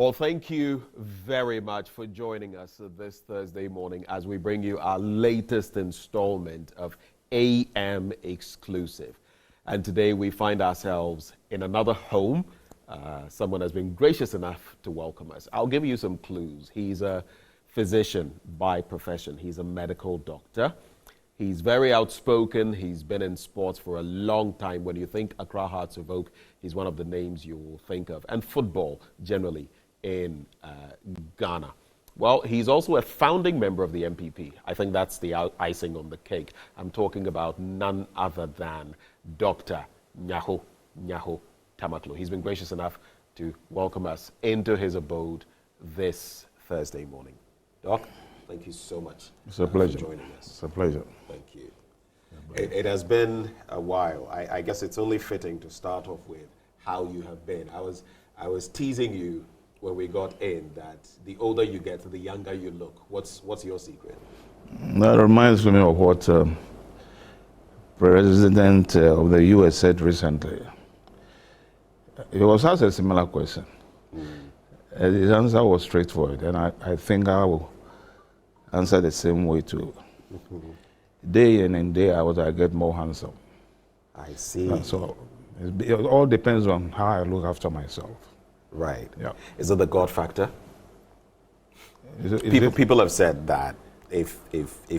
Well, thank you very much for joining us this Thursday morning as we bring you our latest installment of AM Exclusive. And today we find ourselves in another home. Someone has been gracious enough to welcome us. I'll give you some clues. He's a physician by profession. He's a medical doctor. He's very outspoken. He's been in sports for a long time. When you think Accra Hearts of Oak, he's one of the names you will think of. And football, generally, in Ghana. Well, he's also a founding member of the MPP. I think that's the icing on the cake. I'm talking about none other than Dr. Nyaho Nyaho Tamakloe. He's been gracious enough to welcome us into his abode this Thursday morning. Doc, thank you so much. It's a pleasure. For joining us. It's a pleasure. Thank you. It has been a while. I guess it's only fitting to start off with how you have been. I was teasing you when we got in that the older you get, the younger you look. What's your secret? That reminds me of what President of the US said recently. He was asked a similar question. His answer was straightforward, and I think I will answer the same way too. Day in and day out, I get more handsome. I see. So it all depends on how I look after myself. Right. Yeah. Is it the God factor? Is People have said that if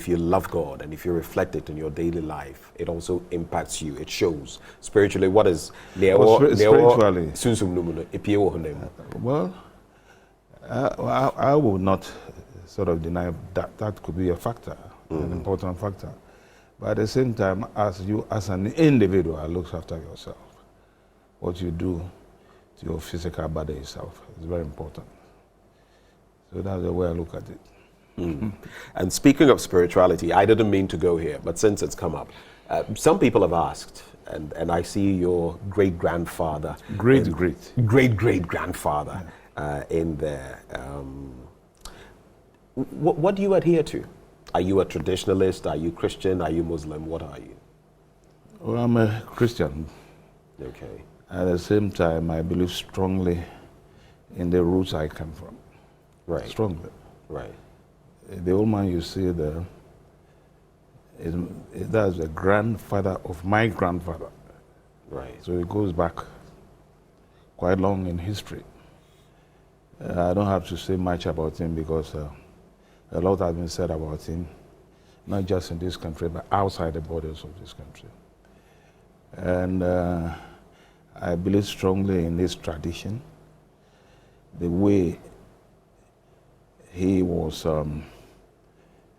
you love God and if you reflect it in your daily life, it also impacts you. It shows spiritually. What is spiritually? Well, I would not sort of deny that could be a factor, an important factor. But at the same time, as an individual, looks after yourself. What you do to your physical body itself is very important. So that's the way I look at it. And speaking of spirituality, I didn't mean to go here, but since it's come up, some people have asked, and I see your great-grandfather. Great-great-grandfather in there. What do you adhere to? Are you a traditionalist? Are you Christian? Are you Muslim? What are you? Well, I'm a Christian. Okay. At the same time, I believe strongly in the roots I come from. Right. Strongly. Right. The old man you see there, that's the grandfather of my grandfather. Right. So it goes back quite long in history. I don't have to say much about him because a lot has been said about him, not just in this country, but outside the borders of this country. And I believe strongly in this tradition, the way he was a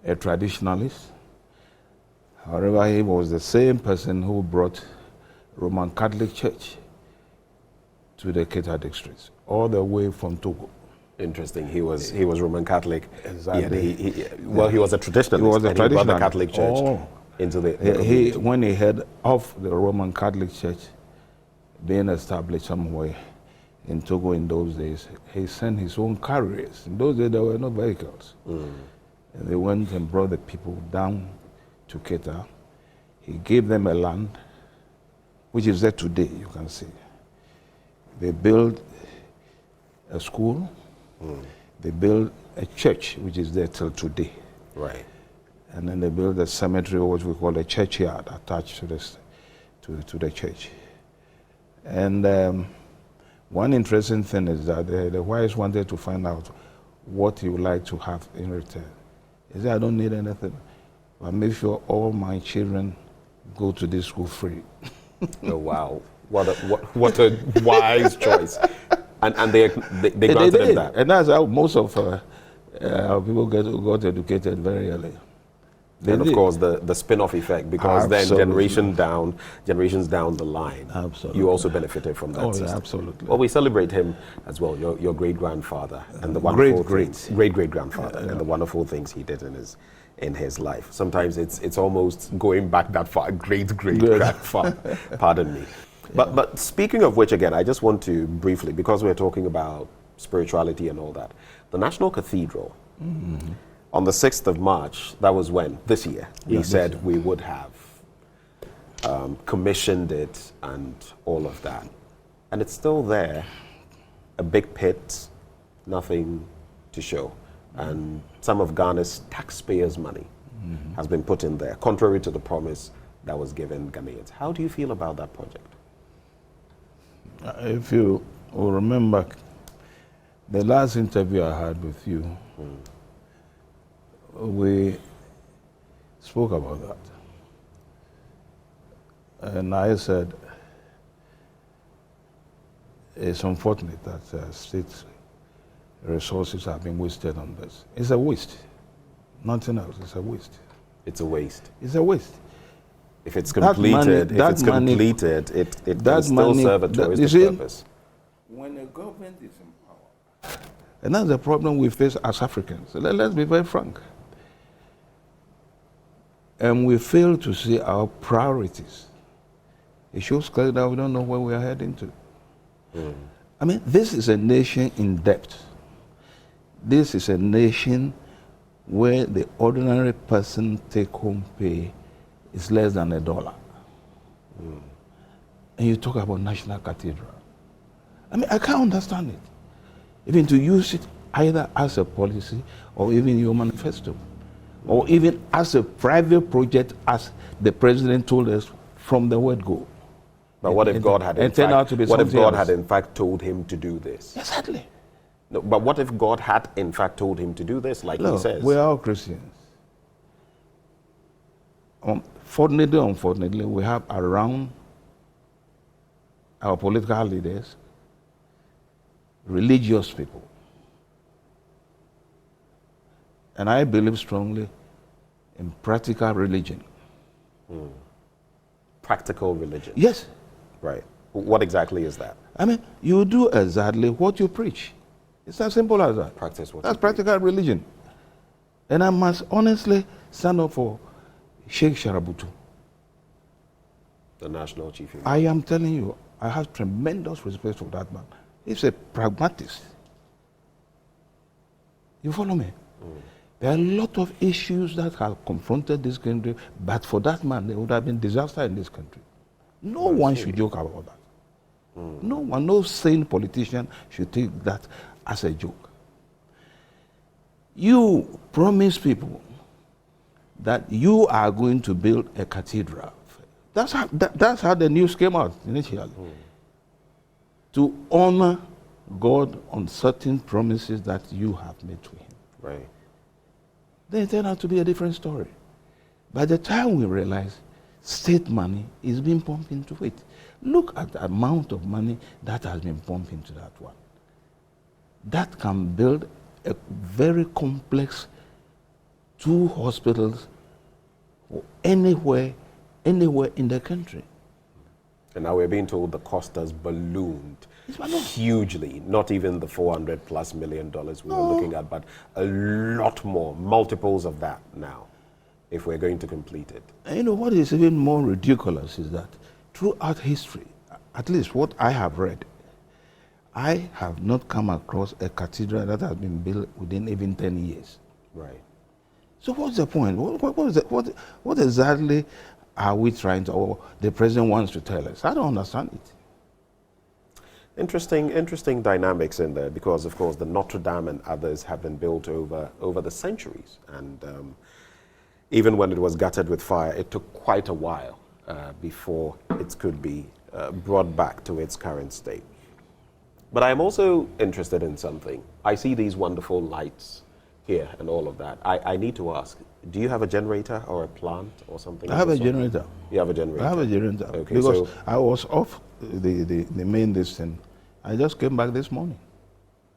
traditionalist. However, he was the same person who brought Roman Catholic Church to the Keta districts, all the way from Togo. Interesting. He was Roman Catholic. Exactly. He was a traditionalist. He was a and traditionalist. He brought the Catholic Church into the when he heard of the Roman Catholic Church being established somewhere in Togo in those days, he sent his own carriers. In those days, there were no vehicles. And they went and brought the people down to Keta. He gave them a land, which is there today, you can see. They built a school. They built a church, which is there till today. Right. And then they built a cemetery, which we call a churchyard, attached to this, to the church. And one interesting thing is that the wives wanted to find out what he would like to have in return. He said, I don't need anything, but make sure all my children go to this school free. Oh, wow. What a wise choice. And they granted him that. And that's how most of people got educated very early. And of course, the spin-off effect, because then generations down the line, you also benefited from that. Oh, yeah, absolutely. Well, we celebrate him as well, your great-grandfather, and the wonderful great-great-grandfather, and the wonderful things he did in his life. Sometimes it's almost going back that far, great-great-grandfather, pardon me. But speaking of which, again, I just want to briefly, because we're talking about spirituality and all that, the National Cathedral, on the 6th of March, that was when? This year. We said we would have commissioned it and all of that. And it's still there, a big pit, nothing to show. And some of Ghana's taxpayers' money has been put in there, contrary to the promise that was given Ghanaians. How do you feel about that project? If you will remember, the last interview I had with you, we spoke about that. And I said, it's unfortunate that state resources have been wasted on this. It's a waste. Nothing else, it's a waste. It's a waste. It's a waste. If it's completed, it can still serve a touristic purpose. When a government is in power, and that's the problem we face as Africans. Let's be very frank. And we fail to see our priorities. It shows clearly that we don't know where we are heading to. I mean, this is a nation in debt. This is a nation where the ordinary person take-home pay is less than $1. And you talk about national cathedral. I mean, I can't understand it. Even to use it either as a policy or even your manifesto, or even as a private project, as the president told us from the word go. But what if God had in fact told him to do this? Exactly. No, but what if God had in fact told him to do this, like he says? We are all Christians. Unfortunately, we have around our political leaders religious people. And I believe strongly in practical religion. Practical religion? Yes. Right. What exactly is that? I mean, you do exactly what you preach. It's as simple as that. Practice what That's practical religion. And I must honestly stand up for Sheikh Sharabutu. The national chief. I am telling you, I have tremendous respect for that man. He's a pragmatist. You follow me? There are a lot of issues that have confronted this country, but for that man, there would have been disaster in this country. No one should joke about that. No one, no sane politician should take that as a joke. You promise people that you are going to build a cathedral. That's how the news came out initially. To honor God on certain promises that you have made to him. Right. Then it turned out to be a different story. By the time we realize state money is being pumped into it. Look at the amount of money that has been pumped into that one. That can build a very complex 2 hospitals anywhere in the country. And now we're being told the cost has ballooned hugely, not even the $400+ million we were looking at, but a lot more, multiples of that now, if we're going to complete it. And you know what is even more ridiculous is that throughout history, at least what I have read, I have not come across a cathedral that has been built within even 10 years. Right. So what's the point? What exactly are we trying to, or the president wants to tell us? I don't understand it. Interesting dynamics in there, because of course the Notre Dame and others have been built over the centuries, and even when it was gutted with fire, it took quite a while before it could be brought back to its current state. But I'm also interested in something. I see these wonderful lights here and all of that. I need to ask, do you have a generator or a plant or something? I have a generator. You have a generator? I have a generator. Okay, because so I was off the main distance. I just came back this morning.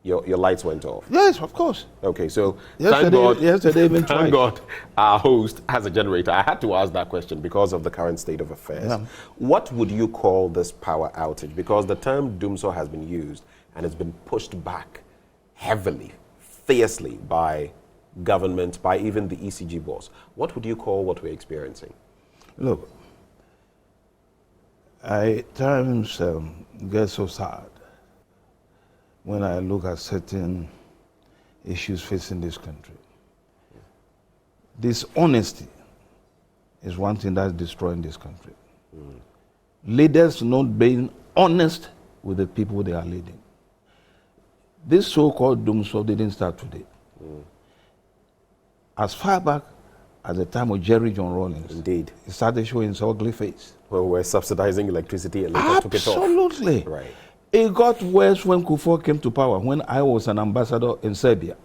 Your lights went off? Yes, of course. Okay, so yesterday even thank God our host has a generator. I had to ask that question because of the current state of affairs. Yeah. What would you call this power outage? Because the term doomsday has been used and it's been pushed back heavily, fiercely by government, by even the ECG boss. What would you call what we're experiencing? Look, I times get so sad when I look at certain issues facing this country. Dishonesty is one thing that's destroying this country. Leaders not being honest with the people they are leading. This so-called doomsday didn't start today. As far back as the time of Jerry John Rawlings, Indeed. it started showing its ugly face. Well, we're subsidizing electricity and later took it off. Absolutely. Right. It got worse when Kufuor came to power, when I was an ambassador in Serbia.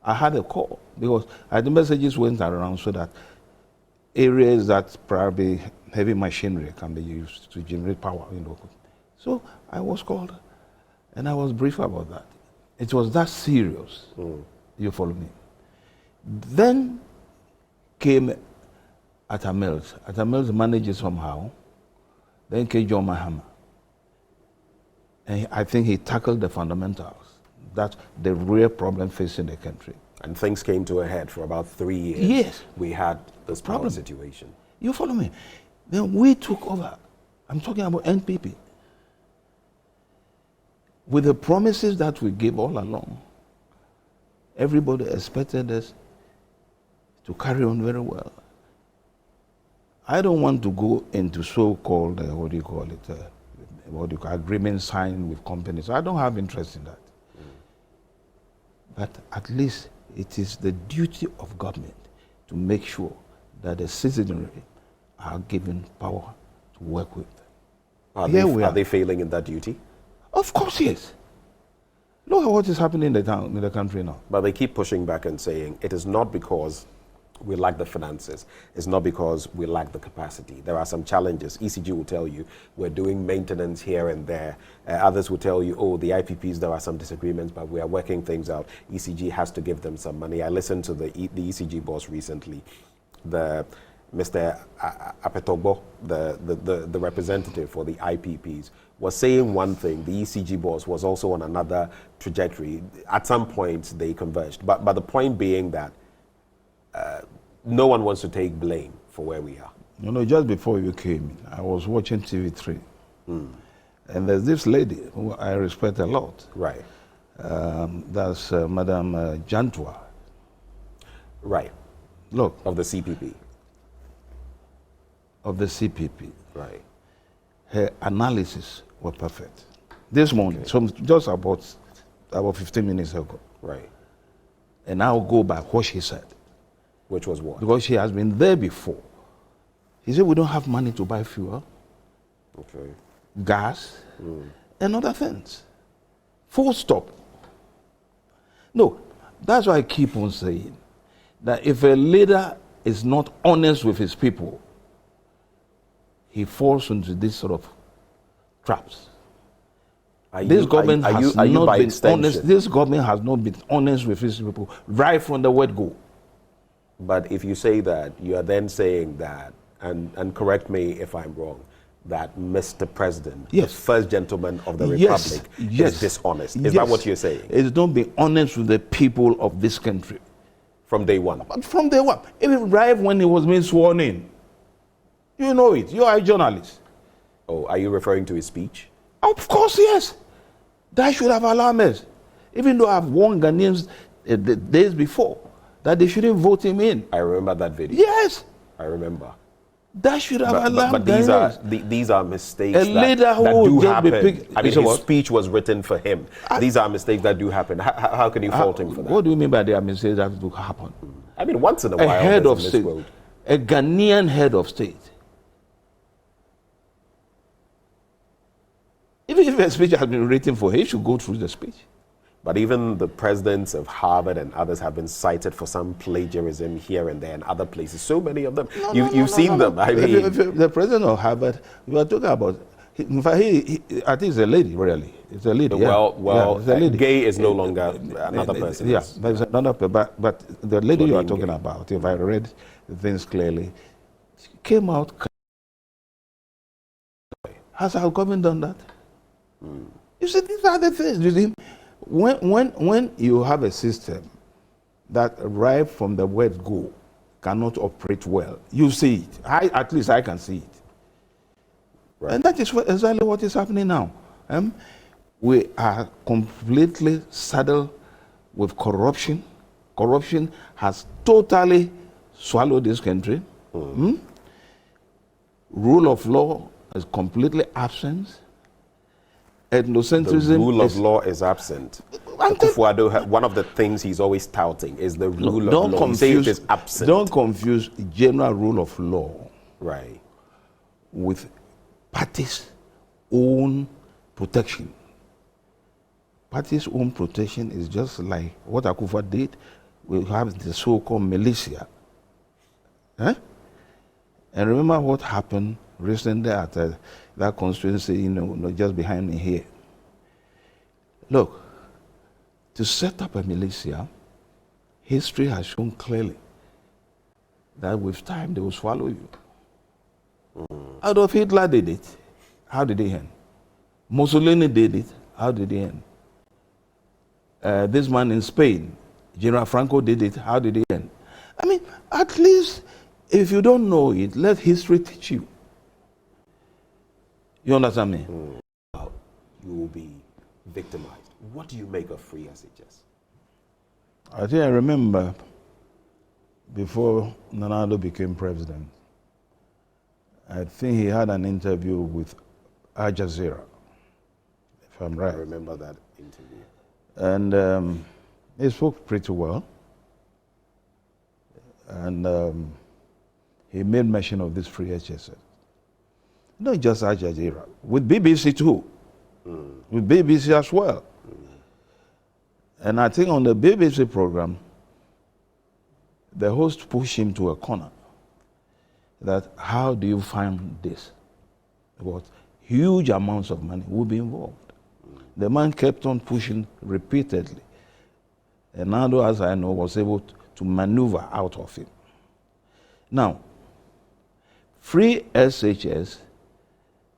I had a call because the messages went around so that areas that probably heavy machinery can be used to generate power. So I was called and I was briefed about that. It was that serious. You follow me? Then came Atamils. Atamils managed it somehow. Then came John Mahama. And I think he tackled the fundamentals. That's the real problem facing the country. And things came to a head for about 3 years. Yes. We had this power Problem. situation. You follow me? Then we took over. I'm talking about NPP. With the promises that we gave all along, everybody expected us to carry on very well. I don't want to go into so-called, agreement signed with companies. I don't have interest in that. But at least it is the duty of government to make sure that the citizenry are given power to work with. Are they failing in that duty? Of course, yes. Look at what is happening in the country now. But they keep pushing back and saying it is not because we lack the finances. It's not because we lack the capacity. There are some challenges. ECG will tell you we're doing maintenance here and there. Others will tell you, oh, the IPPs, there are some disagreements, but we are working things out. ECG has to give them some money. I listened to the ECG boss recently, Mr. Apetogbo, the representative for the IPPs, was saying one thing. The ECG boss was also on another trajectory. At some point, they converged. But the point being that no one wants to take blame for where we are. Just before you came in, I was watching TV3. And there's this lady who I respect a lot. Right. That's Madam Jantwa. Right. Look. Of the CPP. Of the CPP. Right. Her analysis was perfect. This morning, just about 15 minutes ago. Right. And I'll go by what she said. Which was what? Because she has been there before. He said we don't have money to buy fuel, gas, and other things. Full stop. No, that's why I keep on saying that if a leader is not honest with his people, he falls into this sort of traps. This government has not been honest with his people right from the word go. But if you say that, you are then saying that, and correct me if I'm wrong, that Mr. President, the first gentleman of the Republic, is dishonest. Is that what you're saying? It's not being honest with the people of this country. From day one? From day one. Even right when he was being sworn in. You know it. You are a journalist. Oh, are you referring to his speech? Of course, yes. That should have alarmed us. Even though I've warned Ghanaians the days before that they shouldn't vote him in. I remember that video. Yes. I remember. That should have alarmed But these are mistakes that do happen. I mean, his speech was written for him. These are mistakes that do happen. How can you fault him for that? What do you mean by they are mistakes that do happen? I mean, once in a while, a head of state, a Ghanaian head of state. Even if a speech has been written for him, he should go through the speech. But even the presidents of Harvard and others have been cited for some plagiarism here and there in other places. So many of them. You've seen them. I mean, the president of Harvard, you are talking about, in fact, I think it's a lady, really. It's a lady. It's a lady. Gay is no longer another person. Yeah, there's another person. But the lady you are talking about, if I read things clearly, she came out. Has our government done that? You see, these are the things. You see, when you have a system that right from the word go cannot operate well, you see it. At least I can see it. Right. And that is exactly what is happening now. We are completely saddled with corruption. Corruption has totally swallowed this country. Rule of law is completely absent. ethnocentrism. The rule of law is absent. Akufo-Addo, one of the things he's always touting is the rule of law. He says it is absent. Don't confuse general rule of law with parties' own protection. Parties' own protection is just like what Akufo did. We have the so-called militia. And remember what happened recently at that constituency, just behind me here. Look, to set up a militia, history has shown clearly that with time they will swallow you. Adolf Hitler did it. How did he end? Mussolini did it. How did he end? This man in Spain, General Franco, did it. How did he end? I mean, at least if you don't know it, let history teach you. You understand me? You will be victimized. What do you make of free SHS? I think I remember before Nana Akufo-Addo became president, I think he had an interview with Al Jazeera, if I'm right. I remember that interview. And he spoke pretty well. And he made mention of this free HSS. Not just Al Jazeera, with BBC too. With BBC as well. And I think on the BBC program, the host pushed him to a corner. That how do you find this? Because huge amounts of money will be involved. The man kept on pushing repeatedly. And Nando, as I know, was able to maneuver out of him. Now, free SHS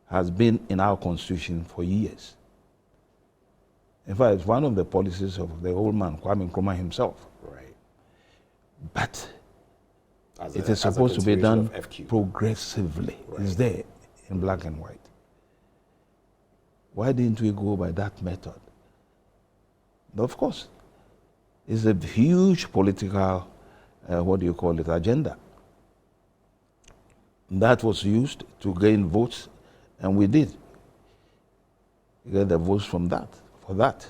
has been in our constitution for years. In fact, it's one of the policies of the old man, Kwame Nkrumah himself. Right. But it is supposed to be done progressively. Right. It's there in black and white. Why didn't we go by that method? Of course, it's a huge political, agenda. That was used to gain votes, and we did get the votes from that, for that.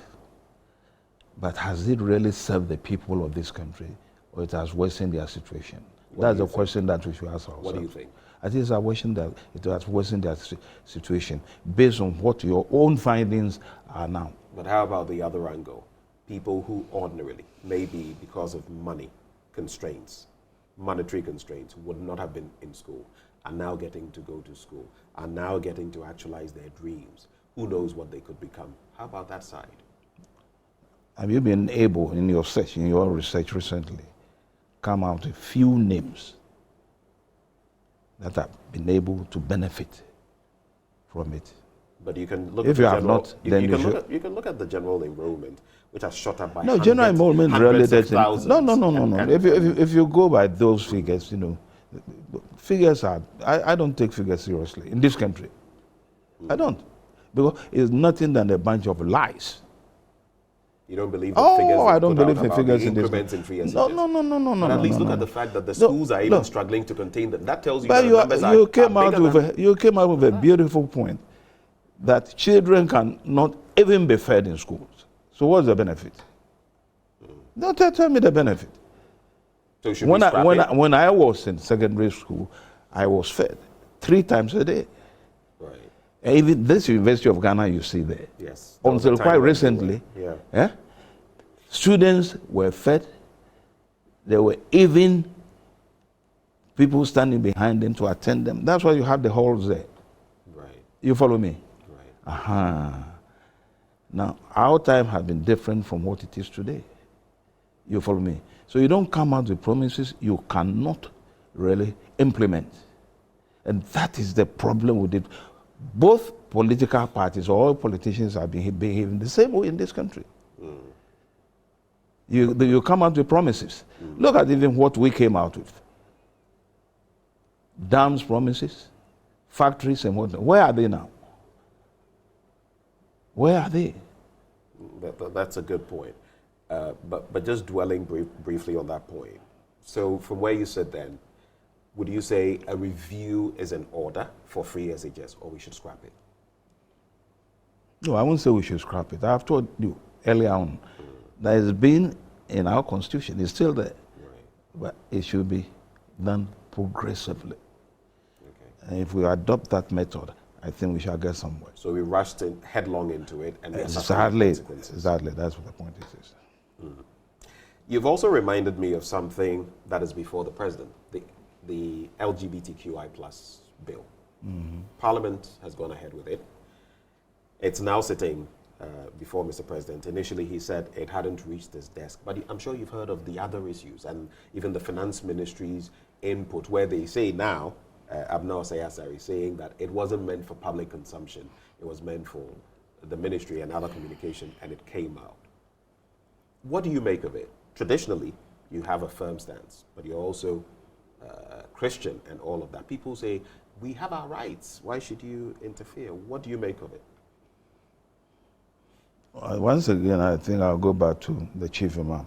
But has it really served the people of this country, or it has worsened their situation? That's the question that we should ask ourselves. What do you think? I think it has worsened their situation based on what your own findings are now. But how about the other angle? People who ordinarily, maybe because of money constraints, monetary constraints, would not have been in school, are now getting to go to school, are now getting to actualize their dreams. Who knows what they could become? How about that side? Have you been able, in your research recently, come out with few names that have been able to benefit from it? But you can look if at the you have general, not, then you can look at the general enrollment, which has shot up by no, general enrollment really doesn't. No. If you go by those figures, figures are. I don't take figures seriously in this country. I don't, because it's nothing than a bunch of lies. You don't believe the figures? I don't believe the figures in this. Increments in free SHS? No. But at least look at the fact that the schools are even struggling to contain them. That tells you but that the numbers are you came out with a beautiful point that children can not even be fed in schools. So what's the benefit? Don't tell me the benefit. So should when I was in secondary school, I was fed 3 times a day. Right. And even this University of Ghana you see there. Yes. Until quite recently, students were fed. There were even people standing behind them to attend them. That's why you have the halls there. Right. You follow me? Right. Now, our time has been different from what it is today. You follow me? So you don't come out with promises you cannot really implement. And that is the problem with it. Both political parties, all politicians are behaving the same way in this country. You come out with promises. Look at even what we came out with. Dams promises, factories and whatnot. Where are they now? Where are they? That's a good point. But just dwelling briefly on that point. So from where you sit then, would you say a review is in order for free SHS, or we should scrap it? No, I won't say we should scrap it. I've told you earlier on that it's been in our constitution. It's still there. Right. But it should be done progressively. Okay. And if we adopt that method, I think we shall get somewhere. So we rushed headlong into it, and Exactly. That's what the point is. You've also reminded me of something that is before the president, the LGBTQI plus bill. Parliament has gone ahead with it. It's now sitting before Mr. President. Initially, he said it hadn't reached his desk, but I'm sure you've heard of the other issues and even the finance ministry's input, where they say now, Abnao Sayasari saying that it wasn't meant for public consumption. It was meant for the ministry and other communication, and it came out. What do you make of it? Traditionally, you have a firm stance, but you're also Christian and all of that. People say, we have our rights. Why should you interfere? What do you make of it? Once again, I think I'll go back to the chief imam.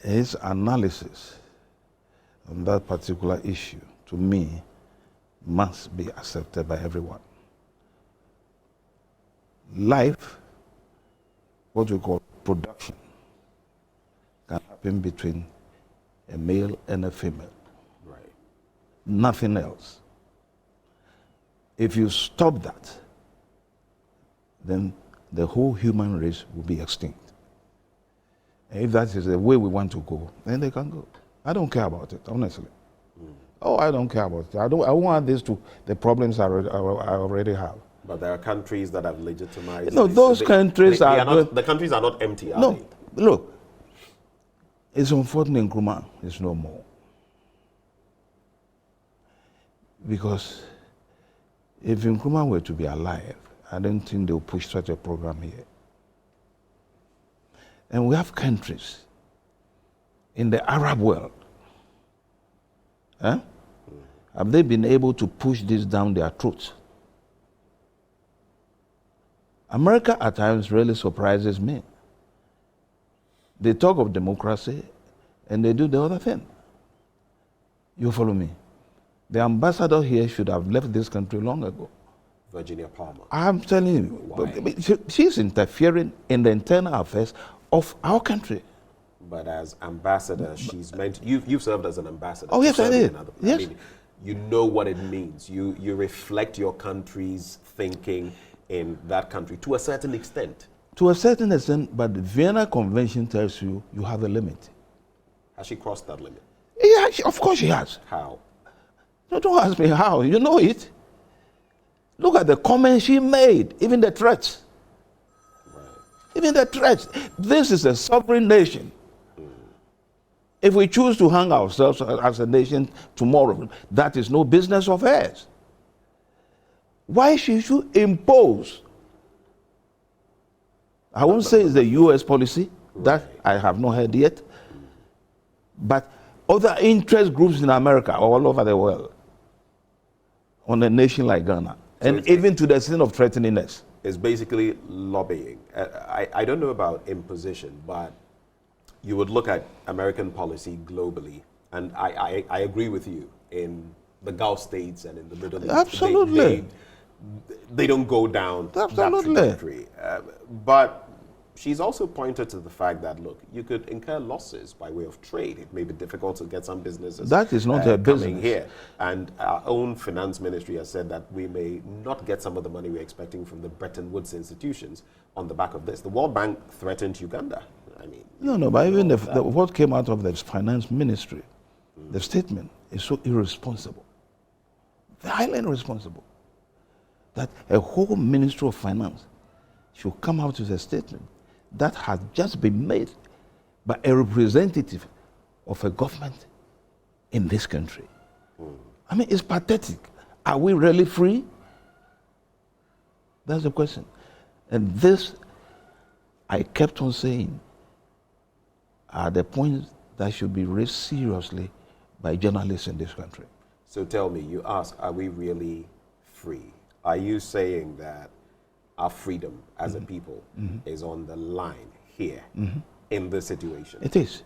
His analysis on that particular issue, to me, must be accepted by everyone. Life, what we call production, can happen between a male and a female. Right. Nothing else. If you stop that, then the whole human race will be extinct. And if that is the way we want to go, then they can go. I don't care about it, honestly. Oh, I don't care about it. I want this to the problems I already have. But there are countries that have legitimized. No, those countries are not. The countries are not empty, are no, they? Look, it's unfortunate Nkrumah is no more. Because if Nkrumah were to be alive, I don't think they'll push such a program here. And we have countries in the Arab world. Have they been able to push this down their throats? America at times really surprises me. They talk of democracy and they do the other thing. You follow me? The ambassador here should have left this country long ago. Virginia Palmer. I'm telling you, Why? she's interfering in the internal affairs of our country. But as ambassador, she's meant. You've served as an ambassador. Oh, yes, I did. Yes. I mean, you know what it means. You reflect your country's thinking in that country to a certain extent. To a certain extent, but the Vienna Convention tells you you have a limit. Has she crossed that limit? Yeah, of course she has. How? No, don't ask me how. You know it. Look at the comments she made, even the threats. Right. Even the threats. This is a sovereign nation. If we choose to hang ourselves as a nation tomorrow, that is no business of hers. Why should you impose? I won't say it's the U.S. policy, that I have not heard yet, but other interest groups in America, all over the world, on a nation like Ghana, and even to the extent of threatening us. It's basically lobbying. I don't know about imposition, but you would look at American policy globally, and I agree with you, in the Gulf states and in the Middle East. Absolutely. They don't go down Absolutely. that trajectory. But she's also pointed to the fact that, look, you could incur losses by way of trade. It may be difficult to get some businesses. That is not a business. Coming here. And our own finance ministry has said that we may not get some of the money we're expecting from the Bretton Woods institutions on the back of this. The World Bank threatened Uganda. I mean, no, but even what came out of the finance ministry, the statement is so irresponsible, highly irresponsible, that a whole Ministry of Finance should come out with a statement that has just been made by a representative of a government in this country. I mean, it's pathetic. Are we really free? That's the question. And this, I kept on saying, are the points that should be raised seriously by journalists in this country. So tell me, you ask, are we really free? Are you saying that our freedom as a people is on the line here in this situation? It is.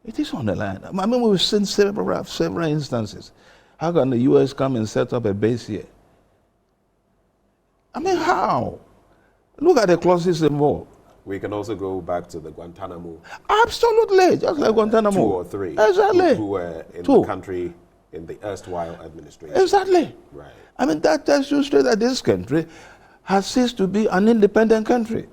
It is on the line. I mean, we've seen several instances. How can the U.S. come and set up a base here? I mean, how? Look at the clauses involved. We can also go back to the Guantanamo. Absolutely, just like Guantanamo. 2 or 3 Exactly. who were in the country in the erstwhile administration. Exactly. Right. I mean, that tells you straight that this country has ceased to be an independent country.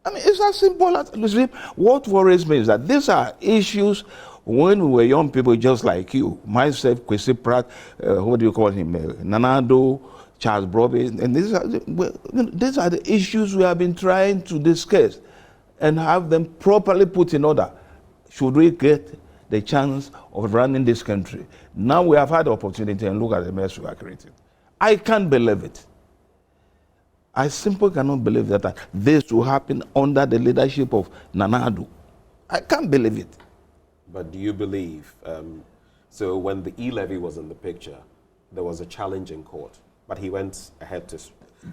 I mean, it's as simple as, you see, what worries me is that these are issues when we were young people just like you, myself, Kwesi Pratt, what do you call him, Nana Akufo-Addo, Charles Broby, and these are the issues we have been trying to discuss and have them properly put in order. Should we get the chance of running this country? Now we have had the opportunity and look at the mess we are creating. I can't believe it. I simply cannot believe that this will happen under the leadership of Nana Akufo-Addo. I can't believe it. But do you believe, so when the e-levy was in the picture, there was a challenge in court, but he went ahead to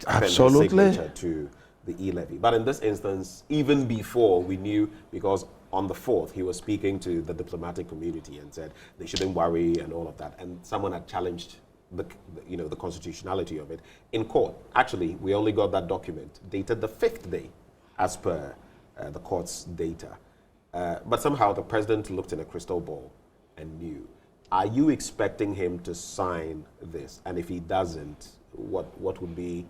append his signature to the e-levy. But in this instance, even before we knew, because on the 4th, he was speaking to the diplomatic community and said they shouldn't worry and all of that, and someone had challenged the constitutionality of it in court. Actually, we only got that document dated the 5th day, as per the court's data. But somehow the president looked in a crystal ball and knew. Are you expecting him to sign this? And if he doesn't, what would be,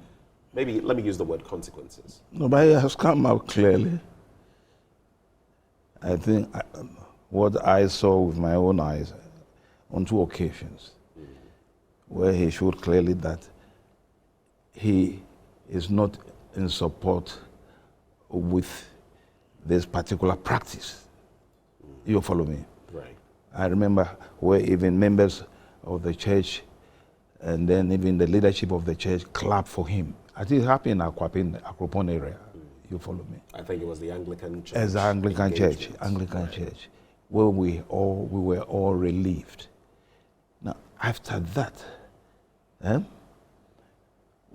maybe, let me use the word consequences? Nobody has come out clearly. I think what I saw with my own eyes on 2 occasions, where he showed clearly that he is not in support with this particular practice. You follow me? Right. I remember where even members of the church and then even the leadership of the church clapped for him. I think it happened in Akropon area. You follow me? I think it was the Anglican church. As the Anglican church, where we were all relieved. Now, after that,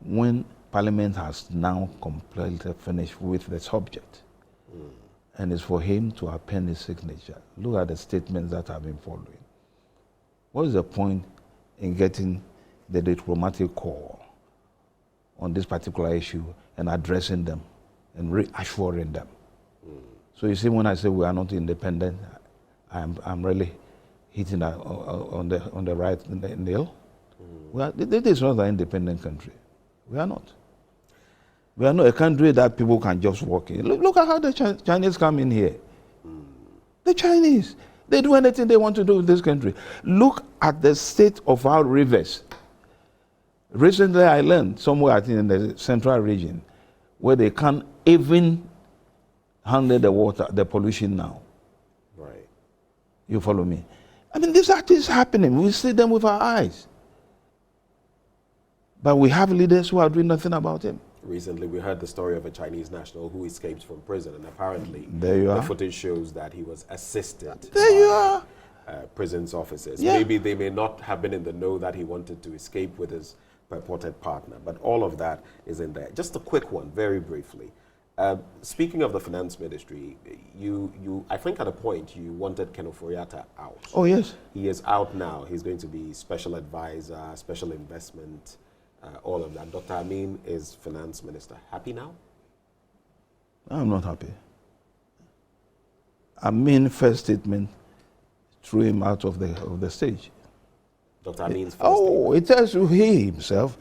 when Parliament has now completely finished with the subject, and it's for him to append his signature, look at the statements that have been following. What is the point in getting the diplomatic call on this particular issue and addressing them and reassuring them? So you see, when I say we are not independent, I'm really hitting that on the right nail. This is not an independent country. We are not. We are not a country that people can just walk in. Look at how the Chinese come in here. The Chinese, they do anything they want to do in this country. Look at the state of our rivers. Recently, I learned somewhere, I think in the central region, where they can't even handle the water, the pollution now. Right. You follow me? I mean, these are things happening. We see them with our eyes. But we have leaders who are doing nothing about them. Recently, we heard the story of a Chinese national who escaped from prison, and apparently the footage shows that he was assisted by prison's officers. Yeah. Maybe they may not have been in the know that he wanted to escape with his purported partner, but all of that is in there. Just a quick one, very briefly. Speaking of the finance ministry, I think at a point you wanted Ken Ofori-Atta out. Oh, yes. He is out now. He's going to be special advisor, special investment, all of that. Dr. Amin is finance minister. Happy now? I'm not happy. Amin's first statement threw him out of the stage. Dr. Amin's first statement. It tells you he himself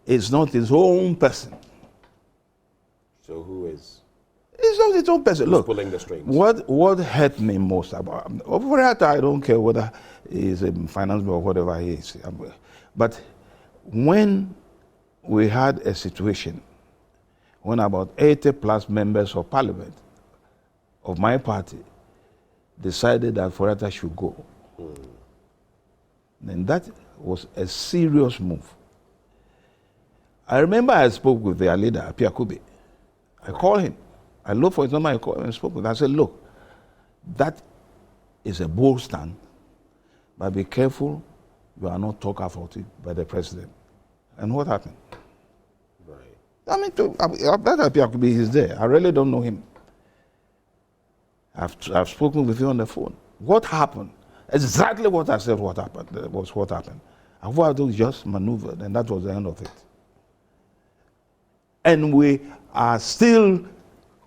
is not his own person. So who is? He's not his own person. Who's Look, pulling the strings? What hurt me most about Ofori-Atta, I don't care whether he's a finance or whatever he is. But when we had a situation when about 80 plus members of parliament of my party decided that Ofori-Atta should go, then that was a serious move. I remember I spoke with their leader, Pierre Kube. I called him. I looked for his number, I called him and spoke with him. I said, look, that is a bold stand, but be careful you are not talked about it by the president. And what happened? Right. I mean, that Pierre Kube is there. I really don't know him. I've spoken with you on the phone. What happened? Exactly what I said what happened was what happened. Akufo-Addo just maneuvered, and that was the end of it. And we are still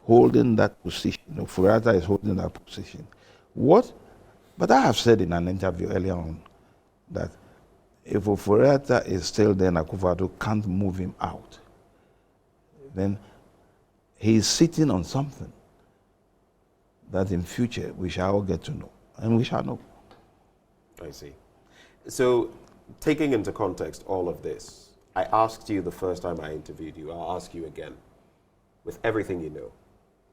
holding that position. Furata is holding that position. What? But I have said in an interview earlier on that if Furata is still there, Akufo-Addo can't move him out. Then he's sitting on something that in future we shall all get to know, and we shall know. I see. So, taking into context all of this, I asked you the first time I interviewed you, I'll ask you again. With everything you know,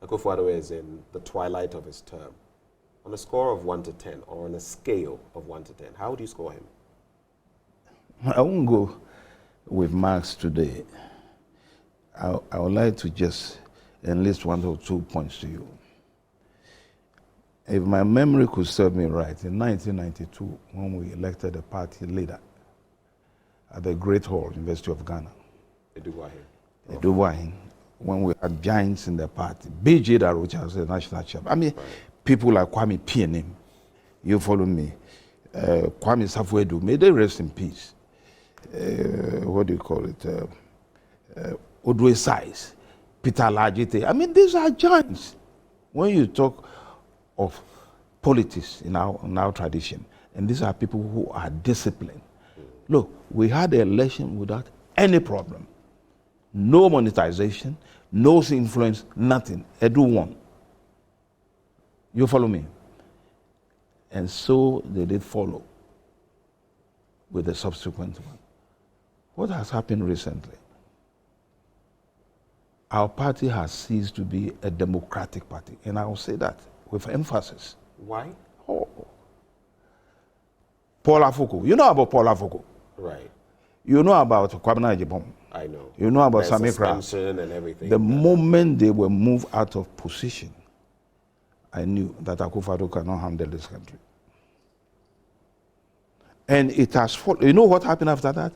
Akufo-Addo is in the twilight of his term. On a score of 1 to 10, or on a scale of 1 to 10, how would you score him? I won't go with marks today. I would like to just enlist 1 or 2 points to you. If my memory could serve me right, in 1992, when we elected a party leader at the Great Hall, University of Ghana, Eduwahin, when we had giants in the party, B.J. Darocha was the national chairman. I mean, people like Kwame Pianim, you follow me, Kwame Safwedu, may they rest in peace. What do you call it? Odwe Size, Peter Lajite. I mean, these are giants. When you talk of politics in our tradition, and these are people who are disciplined. Look, we had the election without any problem. No monetization, no influence, nothing. Edu won. You follow me? And so they did follow with the subsequent one. What has happened recently? Our party has ceased to be a democratic party, and I will say that with emphasis. Why? Oh. Paul Afoko. You know about Paul Afoko? Right. You know about Kwabena Ejibom? I know. You know about There's Samikra? suspension and everything. The moment they were moved out of position, I knew that Akufo-Addo cannot handle this country. And it has followed. You know what happened after that?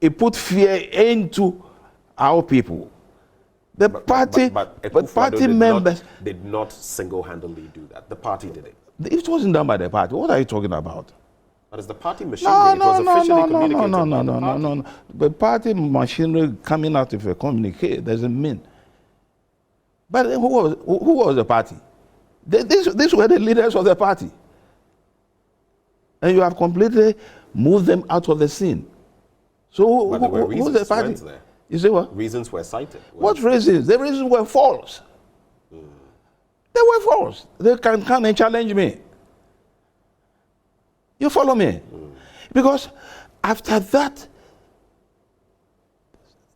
It put fear into our people. The party members did not single-handedly do that. The party did it. It wasn't done by the party. What are you talking about? But it's the party machinery. It was officially communicated by the party. No. The party machinery coming out of a communique doesn't mean. But who was the party? These were the leaders of the party. And you have completely moved them out of the scene. So who's the party? There. You see what? Reasons were cited. What reasons? The reasons were false. They were false. They can come and challenge me. You follow me? Because after that,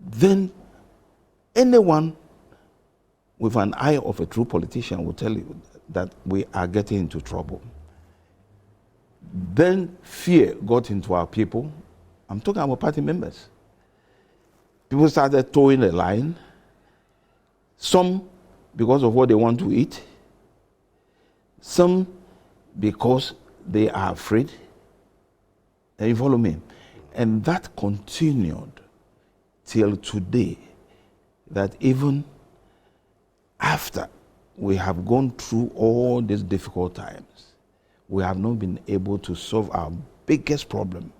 then anyone with an eye of a true politician will tell you that we are getting into trouble. Then fear got into our people. I'm talking about party members. People started towing the line. Some because of what they want to eat. Some because they are afraid. And you follow me? And that continued till today. That even after we have gone through all these difficult times, we have not been able to solve our biggest problem,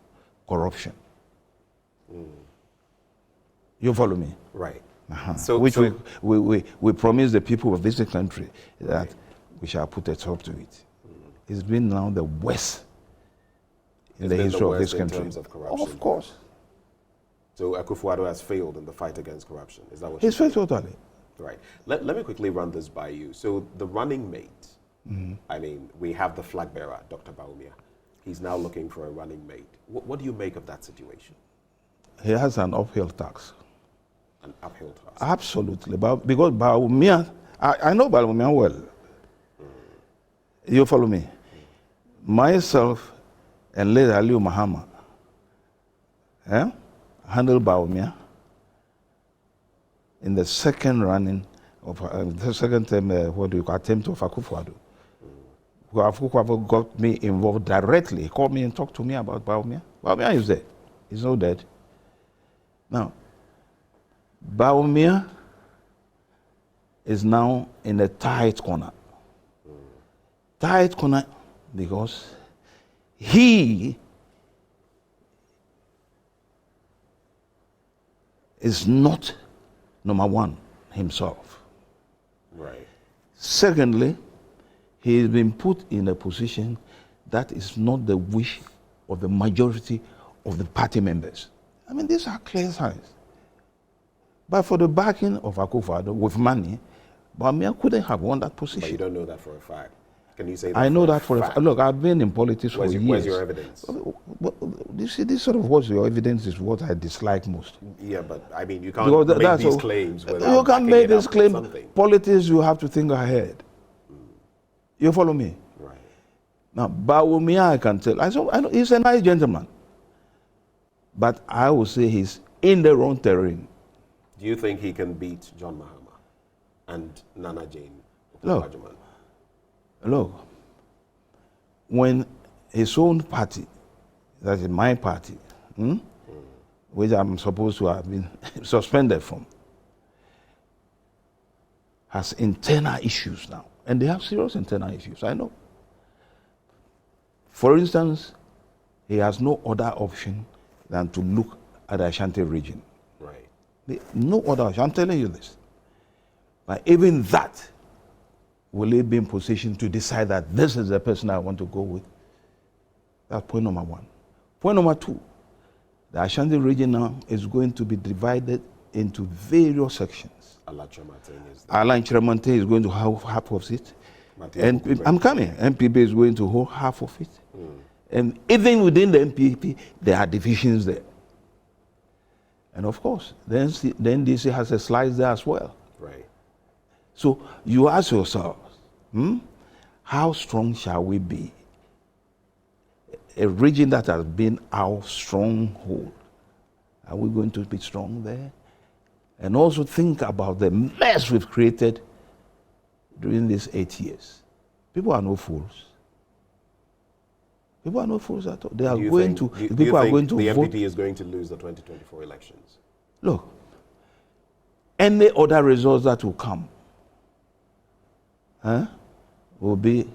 corruption. You follow me? Right. So we promised the people of this country that we shall put a stop to it. It's been now the worst in the history of this country. In terms of corruption. Of course. So Akufo-Addo has failed in the fight against corruption. Is that what He's failed totally. Right. Let me quickly run this by you. So the running mate, I mean, we have the flag bearer, Dr. Bawumia. He's now looking for a running mate. What do you make of that situation? He has an uphill task. An uphill task? Absolutely. Because Bawumia, I know Bawumia well. You follow me? Myself and later Aliu Mahama handled Bawumia in the second running of the second term, attempt of Akufo-Addo. Akufo-Addo got me involved directly. He called me and talked to me about Bawumia. Bawumia is there. He's not dead. Now, Bawumia is now in a tight corner. Tight corner because he is not Number one, himself. Right. Secondly, he has been put in a position that is not the wish of the majority of the party members. I mean, these are clear signs. But for the backing of Akufo-Addo with money, Bawumia couldn't have won that position. But you don't know that for a fact. Can you say that? I know that for a fact. Look, I've been in politics for years. Where's your evidence? You see, this sort of what's your evidence is what I dislike most. Yeah, but I mean, you can't make these claims without you can make this claim. Something. Politics, you have to think ahead. You follow me? Right. Now, Bawumia, I can tell. I know he's a nice gentleman. But I will say he's in the wrong terrain. Do you think he can beat John Mahama and Nana Jane? Look, when his own party, that is my party, which I'm supposed to have been suspended from, has internal issues now. And they have serious internal issues, I know. For instance, he has no other option than to look at the Ashanti region. Right. No other option. I'm telling you this. But even that, will he be in position to decide that this is the person I want to go with? That's point number one. Point number two, the Ashanti region now is going to be divided into various sections. Alain Chiramonte is going to have half of it. And I'm coming. MPP is going to hold half of it. And even within the MPP, there are divisions there. And of course, the NDC has a slice there as well. Right. So you ask yourself, how strong shall we be? A region that has been our stronghold, are we going to be strong there? And also think about the mess we've created during these 8 years. People are no fools. People are not fools at all. They are going to. People are going to vote. The MPP is going to lose the 2024 elections. Look, any other results that will come will be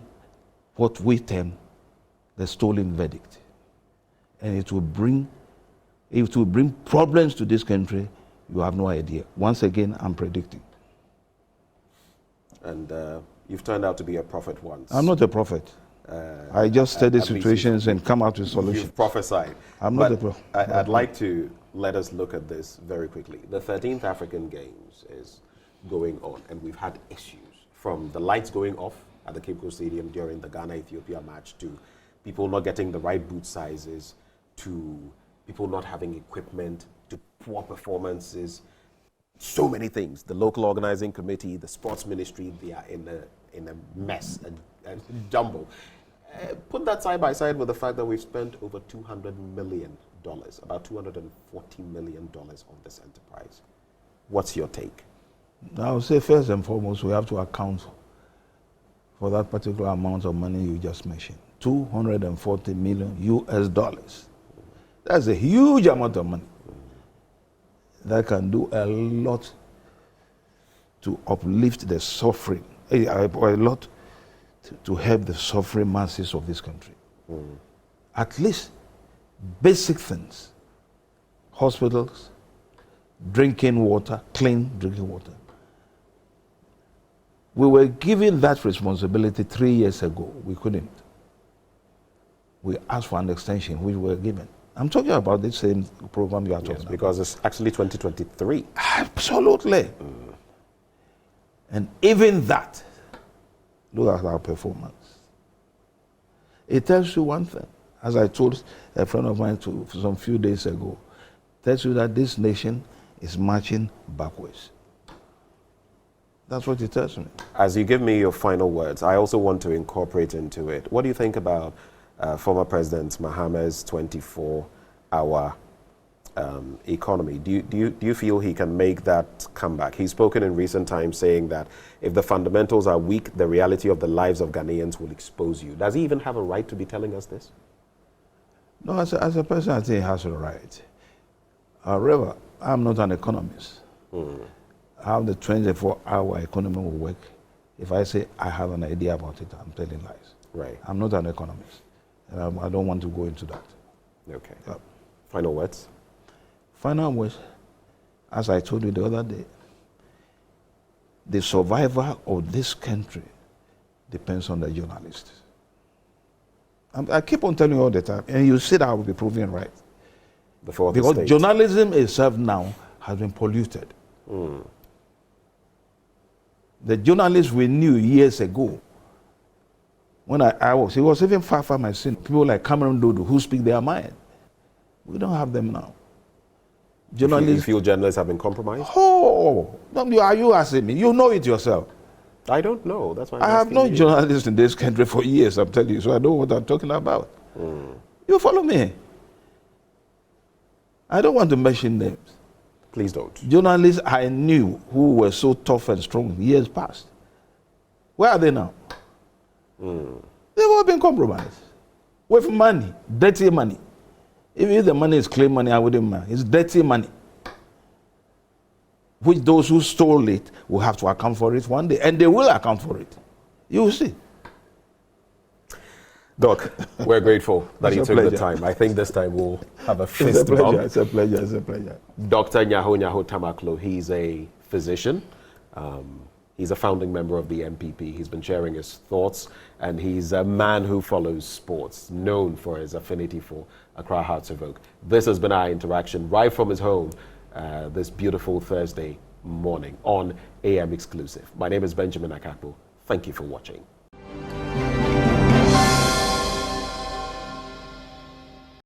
what we term the stolen verdict, and it will bring problems to this country. You have no idea. Once again, I'm predicting. And you've turned out to be a prophet once. I'm not a prophet. I just study situations and come out with solutions. You've prophesied. I'm not a prophet. I'd like to let us look at this very quickly. The 13th African Games is going on, and we've had issues from the lights going off at the Cape Coast Stadium during the Ghana-Ethiopia match to people not getting the right boot sizes to people not having equipment to poor performances. So many things. The local organizing committee, the sports ministry, they are in a mess and jumble. Put that side by side with the fact that we've spent over $200 million, about $240 million on this enterprise. What's your take? I would say first and foremost, we have to account for that particular amount of money you just mentioned. $240 million US. That's a huge amount of money. That can do a lot to uplift the suffering, a lot to help the suffering masses of this country. At least basic things, hospitals, drinking water, clean drinking water. We were given that responsibility 3 years ago. We couldn't. We asked for an extension, which we were given. I'm talking about the same program you are talking about. Because it's actually 2023. Absolutely. And even that, look at our performance. It tells you one thing. As I told a friend of mine some few days ago, tells you that this nation is marching backwards. That's what it tells me. As you give me your final words, I also want to incorporate into it. What do you think about former President Mahama's 24-hour economy? Do you feel he can make that comeback? He's spoken in recent times saying that if the fundamentals are weak, the reality of the lives of Ghanaians will expose you. Does he even have a right to be telling us this? No, as a person, I think he has a right. However, I'm not an economist. How the 24-hour economy will work, if I say I have an idea about it, I'm telling lies. Right. I'm not an economist. And I don't want to go into that. Okay. Final words? Final words, as I told you the other day, the survival of this country depends on the journalists. I keep on telling you all the time, and you see that I will be proven right. Because journalism itself now has been polluted. The journalists we knew years ago, when it was even far from my sin. People like Cameron Dodo who speak their mind. We don't have them now. Journalists. You feel journalists have been compromised? Oh, are you asking me? You know it yourself. I don't know. That's why I have known journalists in this country for years, I'm telling you, so I know what I'm talking about. You follow me? I don't want to mention names. Please don't. Journalists I knew who were so tough and strong years past. Where are they now? They've all been compromised. With money, dirty money. If the money is clean money, I wouldn't mind. It's dirty money. Which those who stole it will have to account for it one day. And they will account for it. You will see. Doc, we're grateful that you took the time. I think this time we'll have a fist bump. It's a pleasure. It's a pleasure. Dr. Nyaho Nyaho Tamakloe, he's a physician. He's a founding member of the MPP. He's been sharing his thoughts, and he's a man who follows sports, known for his affinity for Accra Hearts of Oak. This has been our interaction right from his home this beautiful Thursday morning on AM Exclusive. My name is Benjamin Akakpo. Thank you for watching.